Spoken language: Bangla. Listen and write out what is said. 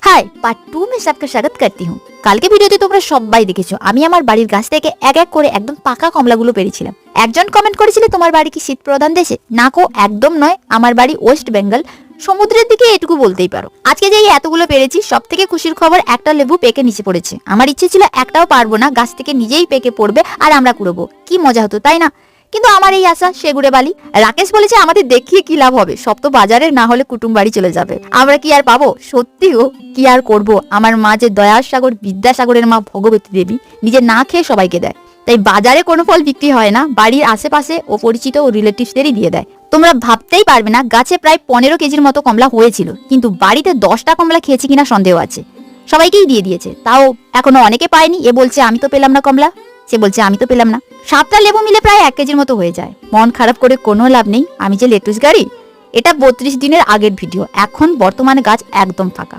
হাই পার্ট 2 में सबका स्वागत करती हूँ। কালকে ভিডিওতে তোমরা সবাই দেখেছো আমি আমার বাড়ির গাছ থেকে এক এক করে একদম পাকা কমলাগুলো পেরেছিলাম। একজন কমেন্ট করেছিল তোমার বাড়ি কি শীত প্রধান দেশে? না কো, একদম নয়, আমার বাড়ি ওয়েস্ট বেঙ্গল, সমুদ্রের দিকে এটুকু বলতেই পারো। আজকে যে এতগুলো পেরেছি সব থেকে খুশির খবর, একটা লেবু পেকে নিচে পড়েছে। আমার ইচ্ছে ছিল একটাও পারবো না, গাছ থেকে নিজেই পেকে পড়বে আর আমরা কুড়বো, কি মজা হতো তাই না? কিন্তু আমার এই আশা সেগুড়ে বালি। রাকেশ বলেছে আমাদের দেখিয়ে কি লাভ হবে, সব তো বাজারে, না হলে কুটুম বাড়ি চলে যাবে, আমরা কি আর পাবো? সত্যিও কি আর করব, আমার মা যে দয়ার সাগর, বিদ্যাসাগরের মা ভগবতী দেবী, নিজে না খেয়ে সবাইকে দেয়। তাই বাজারে কোনো ফল বিক্রি হয় না, বাড়ির আশেপাশে ও পরিচিত ও রিলেটিভসদেরই দিয়ে দেয়। তোমরা ভাবতেই পারবে না, গাছে প্রায় 15 কেজির মতো কমলা হয়েছিল, কিন্তু বাড়িতে 10টা কমলা খেয়েছি কিনা সন্দেহ আছে। সবাইকেই দিয়ে দিয়েছে, তাও এখনো অনেকে পায়নি। এ বলছে আমি তো পেলাম না কমলা, সে বলছে আমি তো পেলাম না। 7টা লেবু মিলে প্রায় 1 কেজির মতো হয়ে যায়। মন খারাপ করে কোনো লাভ নেই, আমি যে লেটুস গাড়ি। এটা 32 দিনের আগের ভিডিও, এখন বর্তমানে গাছ একদম ফাঁকা।